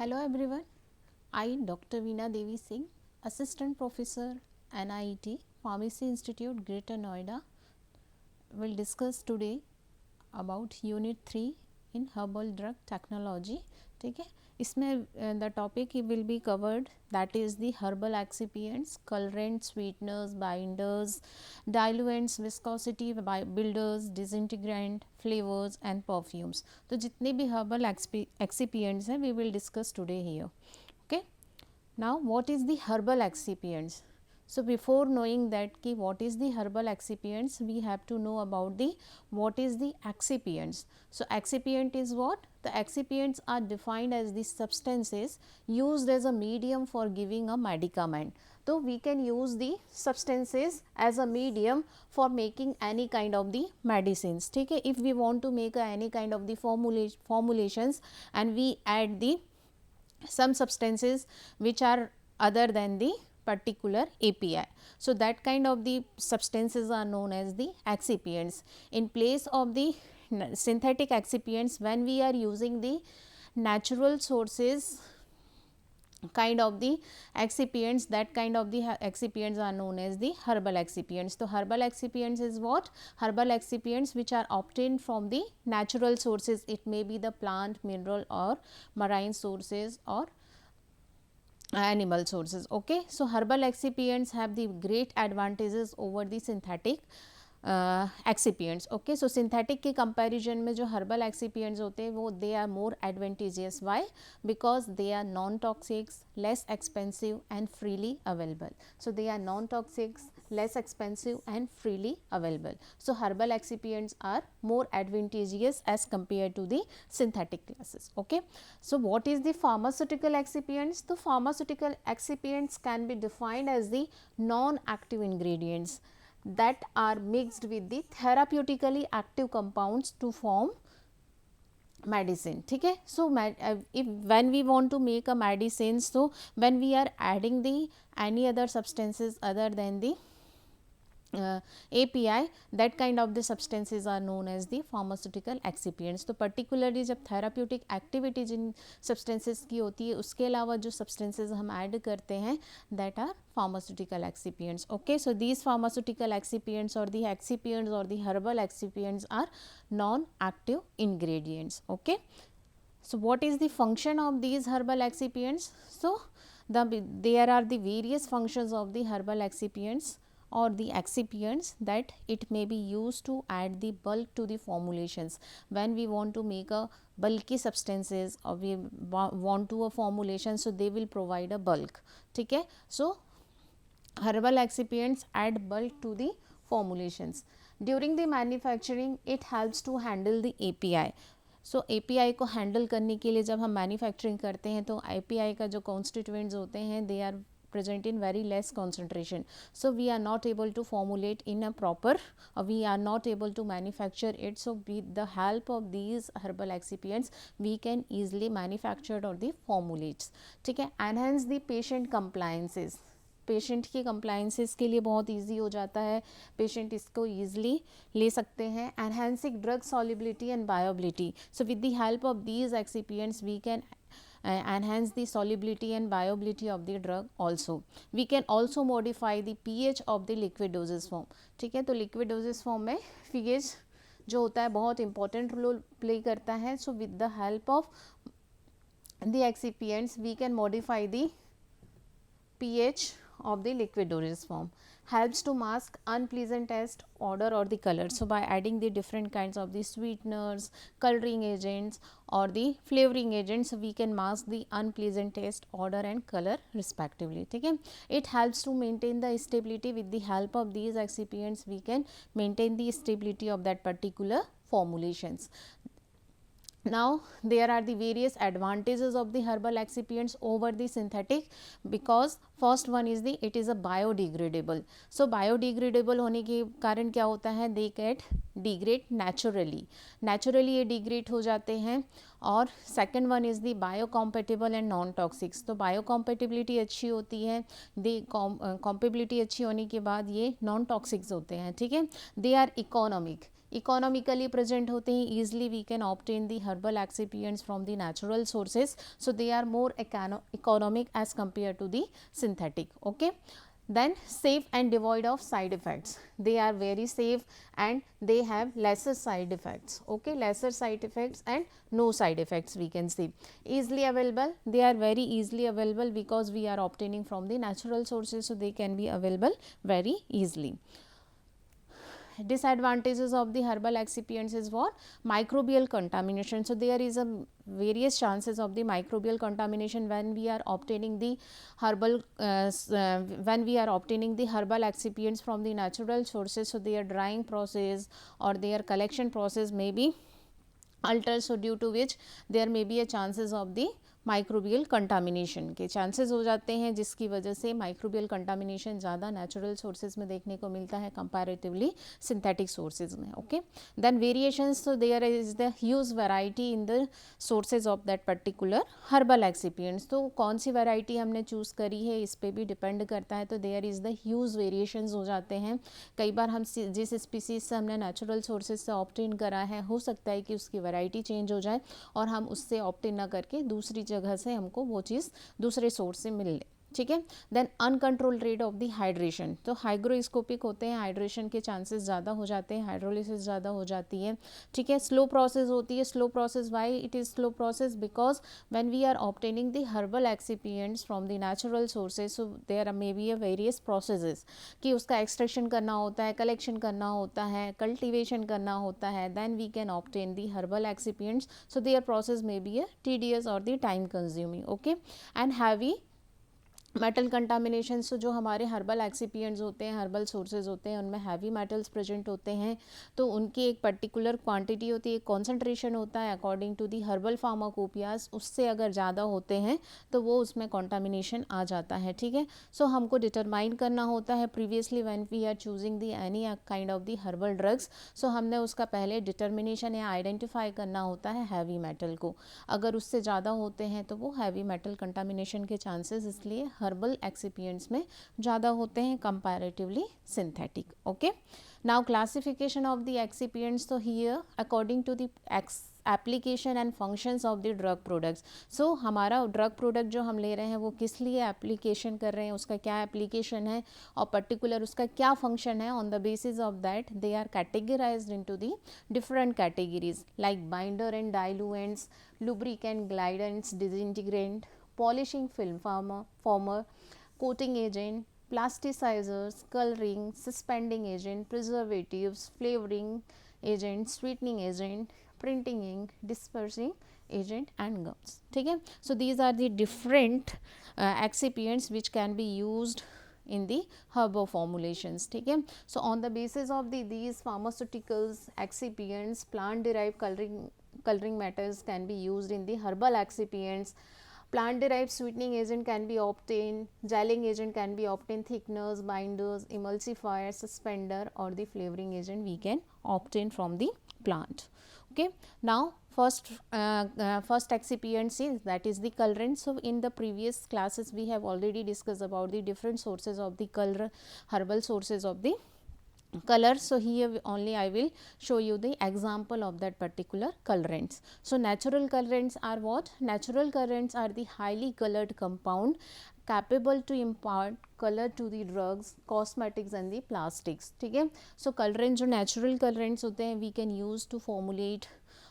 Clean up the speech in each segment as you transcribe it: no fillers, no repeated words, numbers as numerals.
Hello everyone, I Dr. Veena Devi Singh, Assistant Professor, NIET, Pharmacy Institute, Greater Noida, will discuss today about Unit 3 in Herbal Drug Technology. ठीक है, इसमें the topic will be covered that is the herbal excipients, colourant, sweeteners, binders, diluents, viscosity builders, disintegrant, flavours and perfumes. तो जितने भी herbal excipients हैं we will discuss today here. Okay, now what is the herbal excipients? So before knowing that ki what is the herbal excipients, we have to know about the what is the excipients. So excipient is what? The excipients are defined as the substances used as a medium for giving a medicament. So we can use the substances as a medium for making any kind of the medicines. ठीक है, if we want to make any kind of the formulations and we add the some substances which are other than the particular API. So that kind of the substances are known as the excipients. In place of the synthetic excipients, when we are using the natural sources kind of the excipients, that kind of the excipients are known as the herbal excipients. So herbal excipients is what? Herbal excipients which are obtained from the natural sources. It may be the plant, mineral or marine sources or animal sources. Okay, so herbal excipients have the great advantages over the synthetic excipients. Okay, so synthetic के comparison में जो herbal excipients होते हैं वो they are more advantageous. Why? Because they are non-toxic, less expensive and freely available. So they are non-toxic, less expensive and freely available. So herbal excipients are more advantageous as compared to the synthetic classes. Okay, so what is the pharmaceutical excipients? The pharmaceutical excipients can be defined as the non-active ingredients that are mixed with the therapeutically active compounds to form medicine. ठीक है, so if when we want to make a medicine, so when we are adding the any other substances other than the API, that kind of the substances are known as the pharmaceutical excipients. तो particularly जब therapeutic activity जिन substances की होती है उसके अलावा जो substances हम add करते हैं that are pharmaceutical excipients. Okay, so these pharmaceutical excipients or the excipients or the herbal excipients are non-active ingredients. Okay, so what is the function of these herbal excipients? So there are the various functions of the herbal excipients or the excipients that it may be used to add the bulk to the formulations. When we want to make a bulky substances or we want to a formulation, so they will provide a bulk. ठीक है, so herbal excipients add bulk to the formulations. During the manufacturing, it helps to handle the API. So API को handle करने के लिए जब हम manufacturing करते हैं तो API का जो कॉन्स्टिट्यूएंट्स होते हैं they are present in very less concentration, so we are not able to formulate in a proper we are not able to manufacture it. So with the help of these herbal excipients we can easily manufacture or the formulates. ठीक है, enhance the patient compliances. Patient की compliances के लिए बहुत easy हो जाता है, patient इसको ईजिली ले सकते हैं. Enhancing drug solubility and bioavailability. So with the help of these excipients we can enhance the solubility and viability of the drug also. We can also modify the pH of the liquid dosage form. ठीक है, तो liquid dosage form में pH जो होता है बहुत important role play करता है. So with the help of the excipients we can modify the pH of the liquid dosage form. Helps to mask unpleasant taste, odor or the color. So by adding the different kinds of the sweeteners, coloring agents or the flavoring agents, we can mask the unpleasant taste, odor and color respectively. ठीक है, it helps to maintain the stability. With the help of these excipients we can maintain the stability of that particular formulations. Now there are the various advantages of the herbal excipients over the synthetic, because first one is the it is a biodegradable. So biodegradable होने के कारण क्या होता है, they get degrade naturally ये degrade हो जाते हैं. और second one is the biocompatible and non toxic. तो biocompatibility अच्छी होती है, the compatibility अच्छी होने के बाद ये non toxic होते हैं. ठीक है, they are economic. Economically present होते हैं, easily we can obtain the herbal excipients from the natural sources, so they are more economic as compare to the synthetic. Okay, then safe and devoid of side effects. They are very safe and they have lesser side effects. Okay, lesser side effects and no side effects we can see. Easily available, they are very easily available because we are obtaining from the natural sources, so they can be available very easily. Disadvantages of the herbal excipients is what? Microbial contamination. So there is a various chances of the microbial contamination when we are obtaining the herbal excipients from the natural sources. So their drying process or their collection process may be altered, so due to which there may be a chances of the microbial contamination के chances हो जाते हैं, जिसकी वजह से microbial contamination ज़्यादा natural sources में देखने को मिलता है कंपैरेटिवली सिंथेटिक सोर्सेज में. ओके, देन वेरिएशंस, तो there is the huge variety in the sources of that particular herbal excipients. तो कौन सी वैरायटी हमने चूज़ करी है इस पर भी डिपेंड करता है. तो there is the huge variations हो जाते हैं. कई बार हम जिस स्पीसीज से हमने नेचुरल सोर्सेज से ऑप्टेन करा है, हो सकता है कि उसकी वैरायटी चेंज हो जाए और हम उससे ऑप्टेन ना करके दूसरी जगह से हमको वो चीज़ दूसरे सोर्स से मिल ले. ठीक है. Then uncontrol rate of the hydration. तो हाइग्रोस्कोपिक होते हैं, हाइड्रेशन के चांसेस ज़्यादा हो जाते हैं, हाइड्रोलिसिस ज़्यादा हो जाती है. ठीक है. स्लो प्रोसेस होती है. Slow process, why it is slow process? Because when we are obtaining the herbal excipients from the natural sources, so there may be a various processes कि उसका एक्सट्रैक्शन करना होता है, कलेक्शन करना होता है, कल्टिवेशन करना होता है, then we can obtain the herbal excipients. So there process may be a tedious और the time consuming. Okay, and heavy metal contamination. So जो हमारे हर्बल एक्सिपिएंट्स होते हैं, हर्बल सोर्सेज होते हैं, उनमें हैवी मेटल्स प्रेजेंट होते हैं. तो उनकी एक पर्टिकुलर क्वांटिटी होती है, कॉन्सेंट्रेशन होता है according to the herbal pharmacopoeias. उससे अगर ज़्यादा होते हैं तो वो उसमें कॉन्टामिनेशन आ जाता है. ठीक है. सो हमको डिटरमाइन करना होता है previously when we are choosing the any kind of the herbal drugs. So हमने उसका पहले डिटर्मिनेशन या आइडेंटिफाई करना होता है हैवी मेटल को. अगर उससे ज़्यादा होते हैं तो वो हैवी मेटल कंटामिनेशन के चांसेस इसलिए हर्बल एक्सिपिएंट्स में ज़्यादा होते हैं comparatively synthetic. Okay, now classification of the excipients. तो here according to the application and functions of the drug products. So हमारा ड्रग प्रोडक्ट जो हम ले रहे हैं वो किस लिए एप्लीकेशन कर रहे हैं, उसका क्या एप्लीकेशन है और पर्टिकुलर उसका क्या फंक्शन है. On the basis of that they are categorised into the different categories like binder and diluents, lubricant, glidants, disintegrant, polishing film former, coating agent, plasticizers, coloring, suspending agent, preservatives, flavoring agent, sweetening agent, printing ink, dispersing agent and gums. ठीक है. So these are the different excipients which can be used in the herbal formulations. ठीक है. So on the basis of these pharmaceuticals, excipients, plant derived coloring matters can be used in the herbal excipients. Plant derived sweetening agent can be obtained, gelling agent can be obtained, thickeners, binders, emulsifier, suspender or the flavoring agent we can obtain from the plant. Okay, now first excipient is that is the colorant. So in the previous classes we have already discussed about the different sources of the color, herbal sources of the color. So here only I will show you the example of that particular colorants. So natural colorants are what? Natural colorants are the highly colored compound capable to impart color to the drugs, cosmetics and the plastics. ठीक है. So colorants जो natural colorants होते हैं we can use to formulate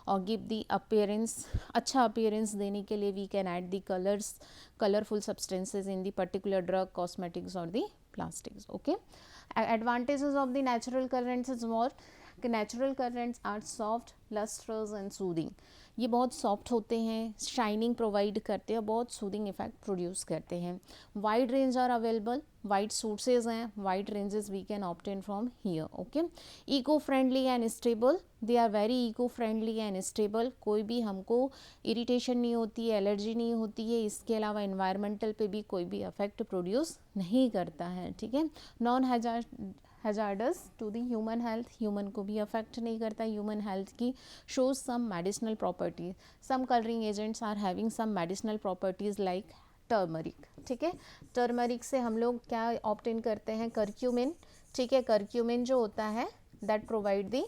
और give the appearance, अच्छा appearance देने के लिए we can add the colours, colourful substances in the particular drug, cosmetics और the plastics. Okay, advantages of the natural colorants is more. Natural colorants are soft, lustrous and soothing. ये बहुत soft होते हैं, shining provide करते हैं, बहुत soothing effect produce करते हैं. Wide range are available, wide sources हैं, wide ranges we can obtain from here. Okay, eco friendly and stable. They are very eco friendly and stable. कोई भी हमको इरिटेशन नहीं होती है, एलर्जी नहीं होती है. इसके अलावा एनवायरमेंटल पे भी कोई भी इफेक्ट प्रोड्यूस नहीं करता है. ठीक है. Non hazardous to the human health, human को भी अफेक्ट नहीं करता. ह्यूमन हेल्थ की shows some medicinal properties. Some colouring agents are having some medicinal properties like turmeric. ठीक है. टर्मरिक से हम लोग क्या ऑब्टेन करते हैं? करक्यूमिन. ठीक है. करक्यूमिन जो होता है that provide the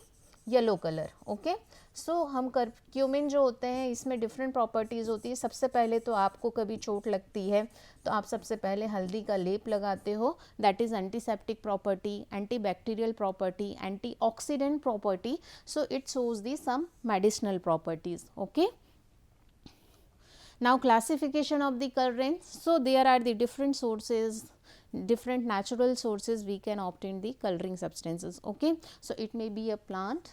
yellow colour. Okay, so हम क्यूमिन जो होते हैं इसमें डिफरेंट प्रॉपर्टीज़ होती है। सबसे पहले तो आपको कभी चोट लगती है तो आप सबसे पहले हल्दी का लेप लगाते हो, that is antiseptic property, antibacterial property, antioxidant property, so it shows the some medicinal properties. Okay, now classification of the colorant, so there are the different sources, different natural sources we can obtain the coloring substances. Okay, so it may be a plant,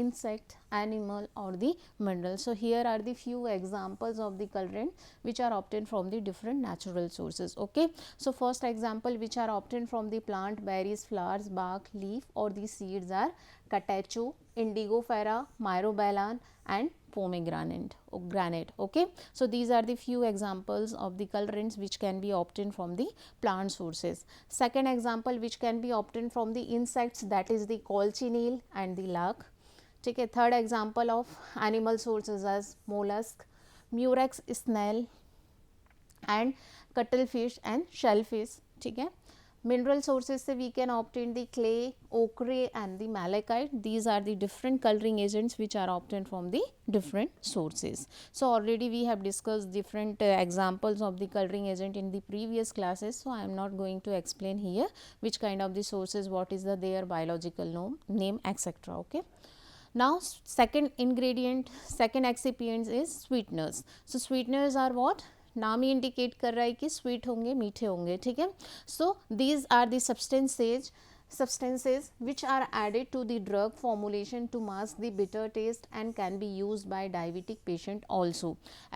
insect, animal or the mineral. So here are the few examples of the colorant which are obtained from the different natural sources. Okay, so first example which are obtained from the plant, berries, flowers, bark, leaf or the seeds are catechu, indigofera, myrobalan and pomegranate or granite. Okay, so these are the few examples of the colorants which can be obtained from the plant sources. Second example which can be obtained from the insects, that is the cochineal and the lark. ठीक है, third example of animal sources as mollusc, murex snail and cuttlefish and shellfish. ठीक है, mineral sources से we can obtain the clay, ochre and the malachite. These are the different colouring agents which are obtain from the different sources. So already we have discussed different examples of the coloring agent in the previous classes, so I am not going to explain here which kind of the sources, what is the their biological name etc. Okay, now second ingredient, second excipient is sweeteners. So sweeteners are what, नाम ही indicate कर रहा है कि sweet होंगे, मीठे होंगे. ठीक है, so these are the substances which are added to the drug formulation to mask the bitter taste and can be used by diabetic patient also.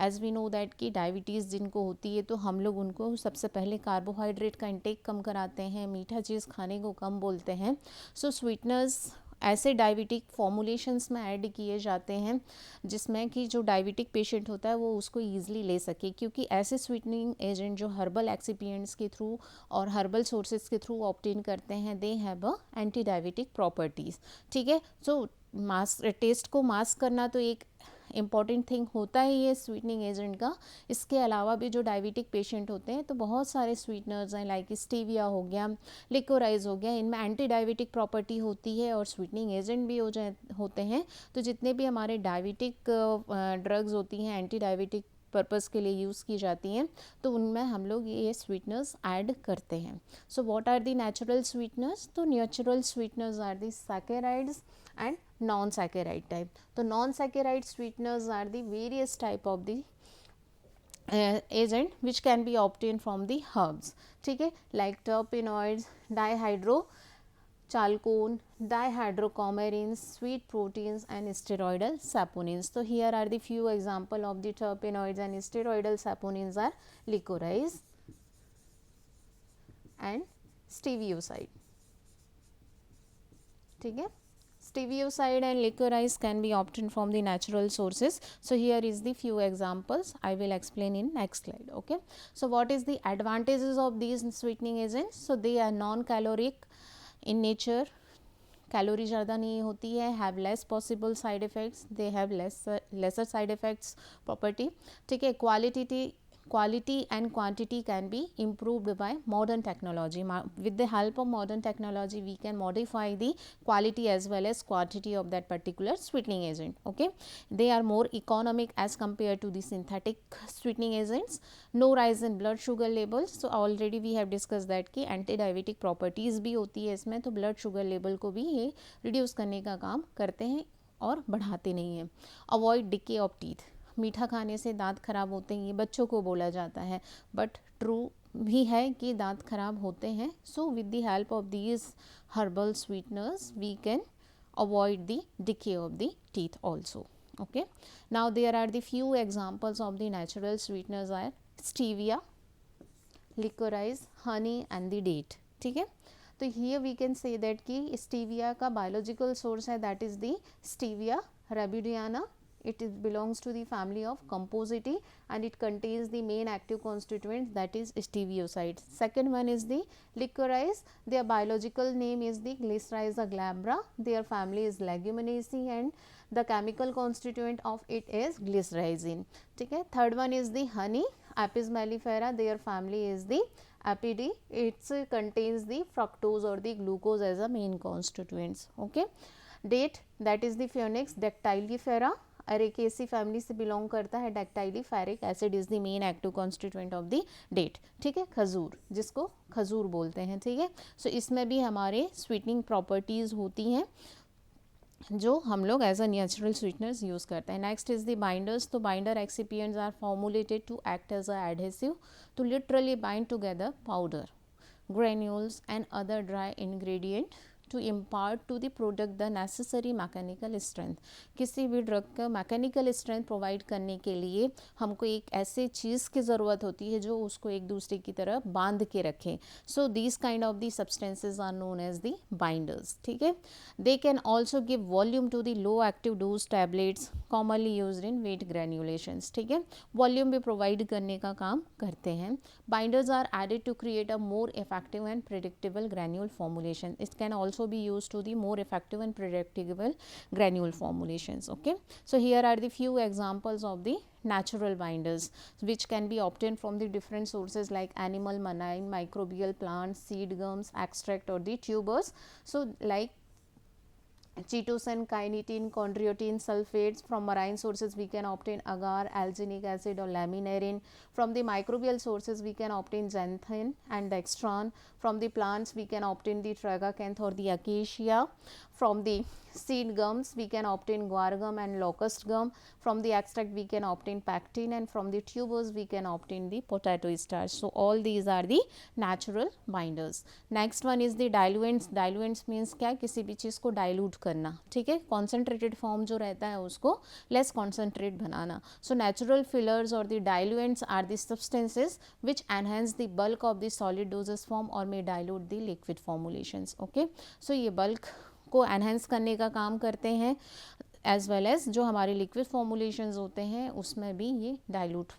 As we know that कि डायबिटीज़ जिनको होती है तो हम लोग उनको सबसे पहले कार्बोहाइड्रेट का इंटेक कम कराते हैं, मीठा चीज़ खाने को कम बोलते हैं. सो स्वीटनर्स ऐसे डायबिटिक फॉर्मुलेशंस में ऐड किए जाते हैं जिसमें कि जो डायबिटिक पेशेंट होता है वो उसको ईजिली ले सके, क्योंकि ऐसे स्वीटनिंग एजेंट जो हर्बल एक्सिपिएंट्स के थ्रू और हर्बल सोर्सेज के थ्रू ऑब्टेन करते हैं, they have a anti diabetic properties. ठीक है, सो मास्क टेस्ट को मास्क करना तो एक इम्पॉर्टेंट थिंग होता है ये स्वीटनिंग एजेंट का. इसके अलावा भी जो डायबिटिक पेशेंट होते हैं तो बहुत सारे स्वीटनर्स हैं, लाइक स्टीविया हो गया, लिकोराइज हो गया, इनमें एंटी डायबिटिक प्रॉपर्टी होती है और स्वीटनिंग एजेंट भी होते हैं. तो जितने भी हमारे डायबिटिक ड्रग्स होती हैं, एंटी डायबिटिक पर्पज़ के लिए यूज़ की जाती हैं, तो उनमें हम लोग ये स्वीटनर्स ऐड करते हैं. So what are the natural sweeteners? तो natural sweeteners are the saccharides and non-saccharide type. So non-saccharide sweeteners are the various type of the agent which can be obtained from the herbs. ठीक है, like terpenoids, dihydrochalcone, dihydrocomarins, sweet proteins and steroidal saponins. So here are the few example of the terpenoids and steroidal saponins are licorice and stevioside. ठीक है, Stevioside and licorice can be obtained from the natural sources. So here is the few examples I will explain in next slide. Okay, so what is the advantages of these sweetening agents? So they are non-caloric in nature, calorie ज़्यादा नहीं होती है, have less possible side effects, they have laser side effects property. ठीक है, quality and quantity can be improved by modern technology. With the help of modern technology we can modify the quality as well as quantity of that particular sweetening agent. Okay, they are more economic as compared to the synthetic sweetening agents. No rise in blood sugar levels. So already we have discussed that कि anti diabetic properties भी होती है इसमें, तो blood sugar level को भी ये reduce करने का काम करते हैं और बढ़ाते नहीं हैं. Avoid decay of teeth. मीठा खाने से दांत खराब होते हैं, ये बच्चों को बोला जाता है, बट ट्रू भी है कि दांत खराब होते हैं. So with the help of these herbal sweeteners we can avoid the decay of the teeth also. Okay, now there are the few examples of the natural sweeteners are stevia, liquorice, honey and the date. ठीक है, तो here we can say that कि stevia का biological source है, that is the stevia rabidiana. It belongs to the family of Compositae and it contains the main active constituent, that is stevioside. Second one is the licorice. Their biological name is the Glycyrrhiza glabra. Their family is Leguminosae and the chemical constituent of it is glycyrrhizin. ठीक है, third one is the honey, Apis mellifera. Their family is the Apidae. It contains the fructose or the glucose as a main constituents. Okay. Date that is the phoenix dactylifera, arecaceae family से belong करता है। Dactyliferic acid is the main active constituent of the date, ठीक है, खजूर, जिसको खजूर बोलते हैं, ठीक है। सो इसमें भी हमारे स्वीटनिंग प्रॉपर्टीज होती हैं जो हम लोग as a natural sweeteners use करते हैं। Next is the binders. तो binder excipients are formulated to act as a adhesive to literally bind together powder, granules and other dry ingredient to impart to the product the necessary mechanical strength। किसी भी drug का mechanical strength provide करने के लिए हमको एक ऐसे चीज़ की ज़रूरत होती है जो उसको एक दूसरे की तरह बांध के रखे। So these kind of the substances are known as the binders, ठीक है। They can also give volume to the low active dose tablets commonly used in wet granulations, ठीक है, वॉल्यूम भी प्रोवाइड करने का काम करते हैं। Binders are added to create a more effective and predictable granule formulation. It can also be used to the more effective and predictable granule formulations. Okay, so here are the few examples of the natural binders which can be obtained from the different sources like animal manure, microbial plants, seed gums, extract or the tubers. So like chitosan, kinetin, chondroitin sulfates. From marine sources we can obtain agar, alginic acid or laminarin. From the microbial sources we can obtain xanthan and dextran. From the plants we can obtain the tragacanth or the acacia. From the seed gums we can obtain guar gum and locust gum. From the extract we can obtain pectin, and from the tubers we can obtain the potato starch. So all these are the natural binders. Next one is the diluents. Diluents means क्या, किसी भी चीज़ को dilute करना, ठीक है, concentrated form जो रहता है उसको लेस कॉन्सेंट्रेट बनाना. सो नेचुरल फिलर्स और the diluents are the substances which enhance the bulk of the solid doses form और may dilute the liquid formulations. Okay, so ये बल्क को एनहेंस करने का काम करते हैं एज वेल एज जो हमारे लिक्विड फॉर्मुलेशंस होते हैं उसमें भी ये डाइल्यूट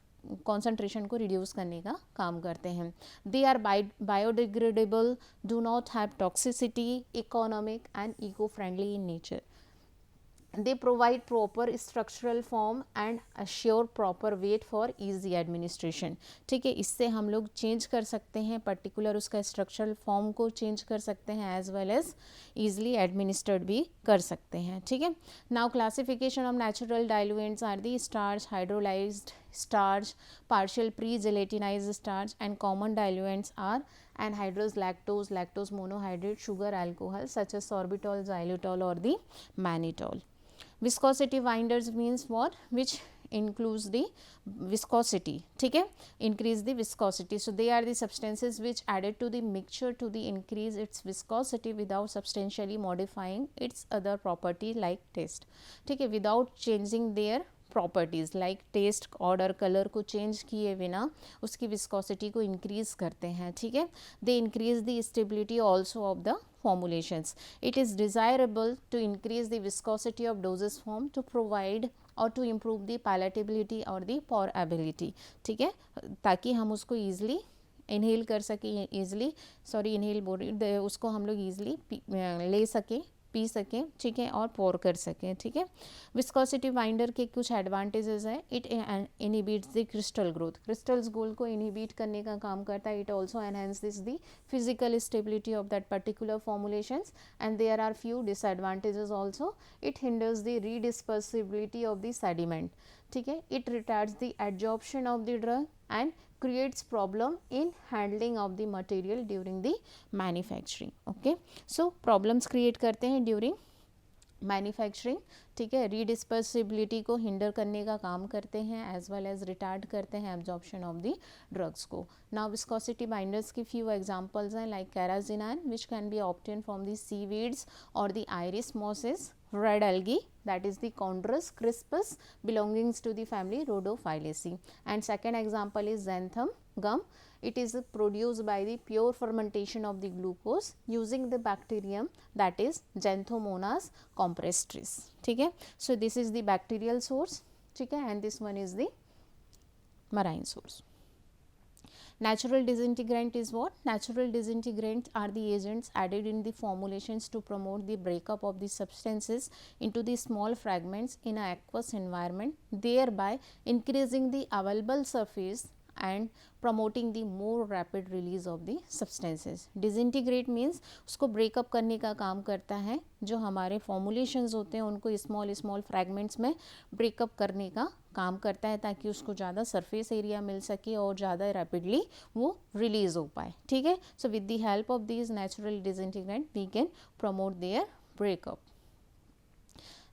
कॉन्सेंट्रेशन को रिड्यूस करने का काम करते हैं. They are biodegradable, do not have toxicity, economic and eco friendly in nature. They provide proper structural form and assure proper weight for easy administration. ठीक है, इससे हम लोग चेंज कर सकते हैं, पर्टिकुलर उसका स्ट्रक्चरल फॉर्म को चेंज कर सकते हैं as well as easily administered भी कर सकते हैं. ठीक है, now classification of natural diluents are the starch, hydrolysed starch, partial pre-gelatinized starch, and common diluents are anhydrous lactose, lactose monohydrate, sugar, alcohol such as sorbitol, xylitol or the mannitol. Viscosity binders means what? Which includes the viscosity. ठीक है, increase the viscosity. So they are the substances which added to the mixture to the increase its viscosity without substantially modifying its other property like taste. ठीक है, without changing their properties like taste, order, colour को change किए बिना उसकी viscosity को increase करते हैं. ठीक है, they increase the stability also of the formulations. It is desirable to increase the viscosity of dosage form to provide or to improve the palatability or the pourability. ठीक है, ताकि हम उसको ईजिली इनहेल कर सकें, ईजिली इनहेल बोल उसको हम लोग ईजिली ले सकें, पी सकें, ठीक है, और पोर कर सकें. ठीक है, विस्कोसिटी बाइंडर के कुछ एडवांटेजेस है. It inhibits the crystal growth, crystals गोल को इनहिबिट करने का काम करता है. It also enhances the physical stability of that particular formulations and there are few disadvantages also. It hinders the redispersibility of the sediment. ठीक है, it retards the absorption of the drug and creates problem in handling of the material during the manufacturing. Okay, so problems create करते हैं during manufacturing. ठीक है, रीडिस्पर्सिबिलिटी को hinder करने का काम करते हैं एज वेल एज रिटार्ड करते हैं एब्जॉर्प्शन ऑफ द ड्रग्स को. नाउ विस्कोसिटी बाइंडर्स की फ्यू एग्जांपल्स हैं like carrageenan which can be obtain from the seaweeds और the Irish mosses, red algae that is the Chondrus crispus belongs to the family Rhodophyllaceae, and second example is xanthan gum. It is produced by the pure fermentation of the glucose using the bacterium that is Xanthomonas comprestris. ठीक है, so this is the bacterial source. ठीक है, and this one is the marine source. Natural disintegrant is what? Natural disintegrants are the agents added in the formulations to promote the breakup of the substances into the small fragments in an aqueous environment, thereby increasing the available surface and promoting the more rapid release of the substances. Disintegrate means उसको breakup करने का काम करता है, जो हमारे formulations होते हैं उनको small small fragments में breakup करने का काम करता है, ताकि उसको ज़्यादा surface area मिल सके और ज़्यादा rapidly वो release हो पाए. ठीक है. So with the help of these natural disintegrant we can promote their breakup.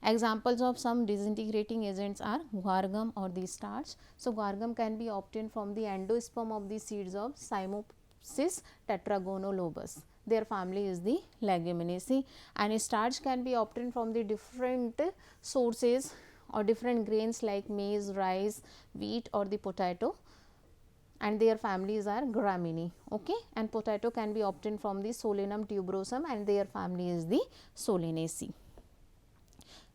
Examples of some disintegrating agents are guar gum or the starch. So guar gum can be obtained from the endosperm of the seeds of Cymopsis tetragonolobus. Their family is the Leguminosae, and starch can be obtained from the different sources or different grains like maize, rice, wheat or the potato, and their families are Gramineae. Okay, and potato can be obtained from the Solanum tuberosum, and their family is the Solanaceae.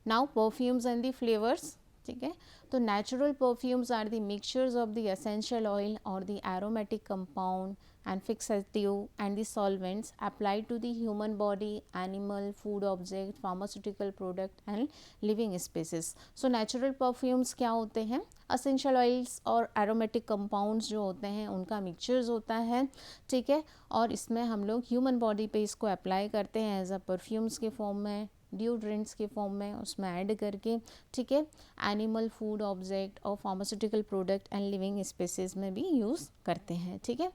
Now perfumes and the flavors. ठीक है, तो natural perfumes are the mixtures of the essential oil or the aromatic compound and fixative and the solvents applied to the human body, animal, food object, pharmaceutical product and living species. So natural perfumes क्या होते हैं? Essential oils और aromatic compounds जो होते हैं उनका mixtures होता है. ठीक है, और इसमें हम लोग human body पे इसको अप्लाई करते हैं एज अ परफ्यूम्स के फॉर्म में, डिओड्रेंट्स के फॉर्म में उसमें ऐड करके. ठीक है, एनिमल फूड ऑब्जेक्ट और pharmaceutical product and living species में भी यूज़ करते हैं. ठीक है,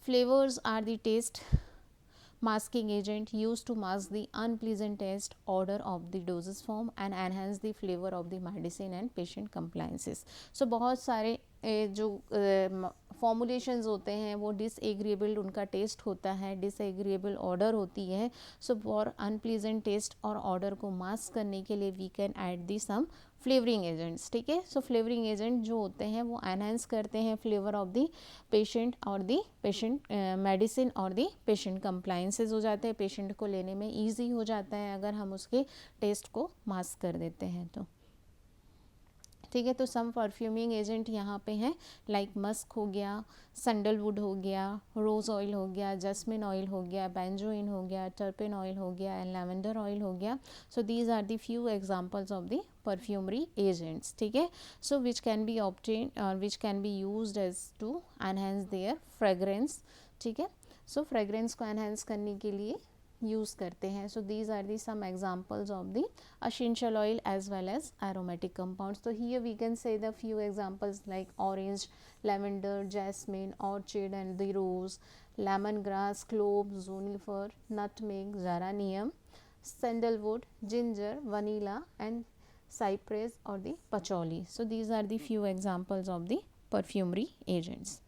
flavours are the taste masking agent used to mask the unpleasant taste, odor of the dosage form and enhance the flavor of the medicine and patient compliances. So बहुत सारे जो formulations होते हैं वो डिसएग्रीएबल उनका टेस्ट होता है, disagreeable order होती है. सो फॉर अनप्लीजेंट टेस्ट और ऑर्डर को मास्क करने के लिए we can add the some flavouring agents. ठीक है, सो फ्लेवरिंग एजेंट जो होते हैं वो एनहेंस करते हैं फ्लेवर ऑफ दी पेशेंट और दी पेशेंट मेडिसिन और दी पेशेंट कंप्लाइंसेस हो जाते हैं. पेशेंट को लेने में ईजी हो जाता है अगर हम उसके टेस्ट को मास्क कर देते हैं तो. ठीक है, तो सम परफ्यूमिंग एजेंट यहाँ पे हैं लाइक मस्क हो गया, सैंडलवुड हो गया, रोज़ ऑयल हो गया, जस्मिन ऑयल हो गया, बेंजोइन हो गया, टर्पेन ऑयल हो गया एंड लैवेंडर ऑयल हो गया. So these are the few examples of the perfumery agents. ठीक है, so which can be obtain और which can be used as to enhance their fragrance. ठीक है, सो फ्रेगरेंस को एनहेंस करने के लिए यूज़ करते हैं. So these are the some examples of the essential oil as well as aromatic compounds. So here we can say the few examples like orange, lavender, jasmine, orchid and the rose, lemongrass, clove, juniper, nutmeg, geranium, sandalwood, ginger, vanilla and cypress or the patchouli. So these are the few examples of the perfumery agents.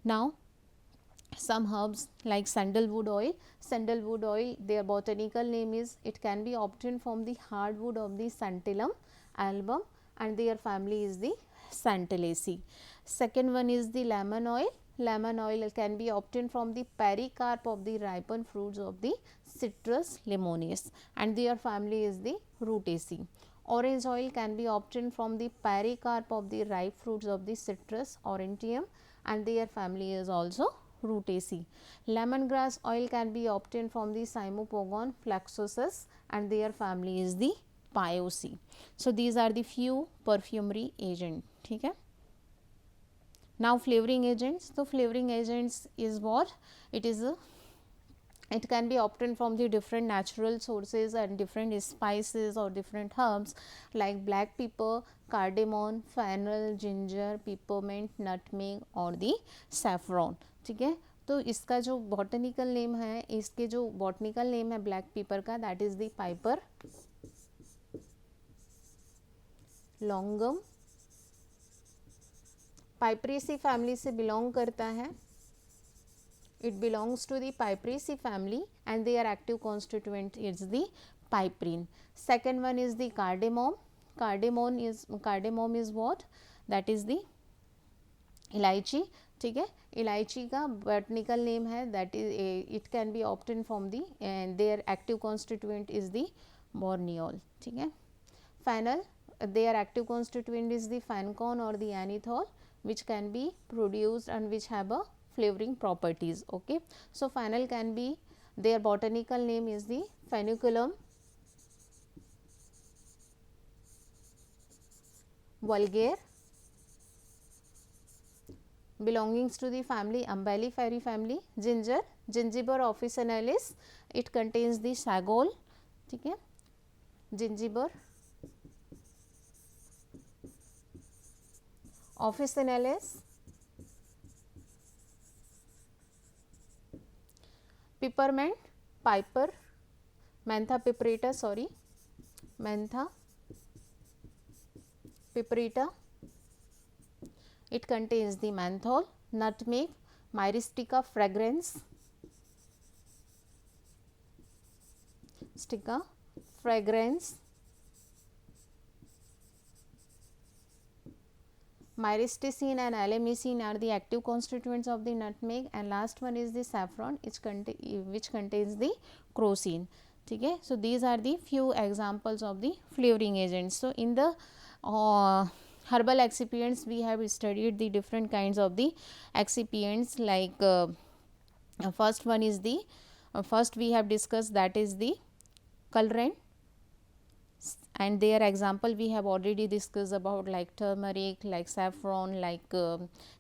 Now some herbs like sandalwood oil. Sandalwood oil, their botanical name is, it can be obtained from the hardwood of the Santalum album and their family is the Santaceae. Second one is the lemon oil. Lemon oil can be obtained from the pericarp of the ripened fruits of the Citrus limoneus and their family is the Rutaceae. Orange oil can be obtained from the pericarp of the ripe fruits of the Citrus aurantium and their family is also Rutaceae. Lemongrass oil can be obtained from the Cymopogon flexusus and their family is the Poaceae. So these are the few perfumery agents. ठीक है, now flavoring agents. So flavoring agents is what it is it can be obtained from the different natural sources and different spices or different herbs like black pepper, cardamom, fennel, ginger, peppermint, nutmeg और the saffron. ठीक है, तो इसका जो botanical name है, इसके जो botanical name है ब्लैक पेपर का, that is the piper longum. Piperaceae family से बिलोंग करता है. It belongs to the piperaceae family and there active constituent is the piperine. Second one is the cardamom. Cardamom is what, that is the elaichi. ठीक है, इलायची का botanical name है that is, it can be obtain from the and there active constituent is the borneol. ठीक है, fennel, there active constituent is the fenchone और the anethole which can be produced and which have a flavoring properties. Okay, so phenol can be, their botanical name is the Phenoculum vulgare belongs to the family Umbelliferae family. Ginger, Gingiber officinalis, it contains the sagol, ठीक है, Gingiber officinalis. Peppermint, Piper, Mentha piperita, sorry, Mentha piperita, it contains the menthol. Nutmeg, Myristica fragrans, Stica fragrans. Myristicin and alemicin are the active constituents of the nutmeg, and last one is the saffron, which contains the crocin. ठीक है, so these are the few examples of the flavoring agents. So in the herbal excipients we have studied the different kinds of the excipients, like first one is the first we have discussed, that is the colorant, and their example we have already discussed about, like turmeric, like saffron, like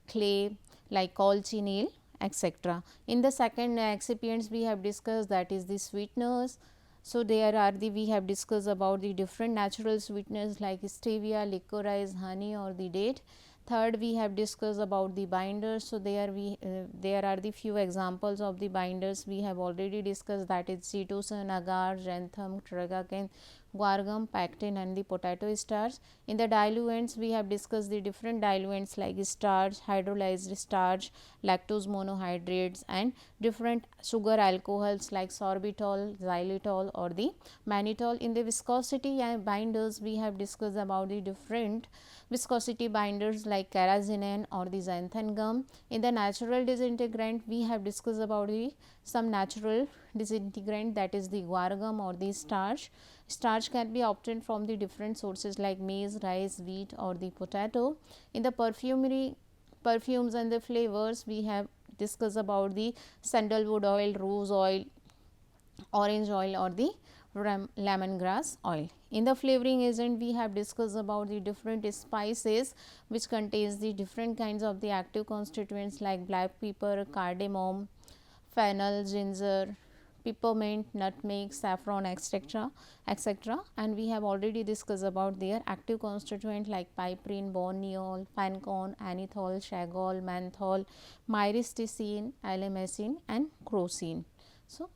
clay, like cochineal, etc. In the second excipients we have discussed, that is the sweeteners. So there are the, we have discussed about the different natural sweeteners like stevia, licorice, honey or the date. Third, we have discussed about the binders. So there are the few examples of the binders we have already discussed, that is chitosan, agar, xanthan, tragacan, guargum, pectin and the potato starch. In the diluents we have discussed the different diluents like starch, hydrolyzed starch, lactose monohydrates and different sugar alcohols like sorbitol, xylitol or the mannitol. In the viscosity and binders we have discussed about the different viscosity binders like carrageenan or the xanthan gum. In the natural disintegrant we have discussed about the some natural disintegrant, that is the guargum or the starch. Starch can be obtained from the different sources like maize, rice, wheat or the potato. In the perfumes and the flavors we have discussed about the sandalwood oil, rose oil, orange oil or the lemongrass oil. In the flavoring agent we have discussed about the different spices which contains the different kinds of the active constituents like black pepper, cardamom, fennel, ginger, peppermint, nutmeg, saffron, etc., etc. And we have already discussed about their active constituent like piperine, borneol, pancon, anethol, shagol, menthol, myristicin, alemecin and crocin. So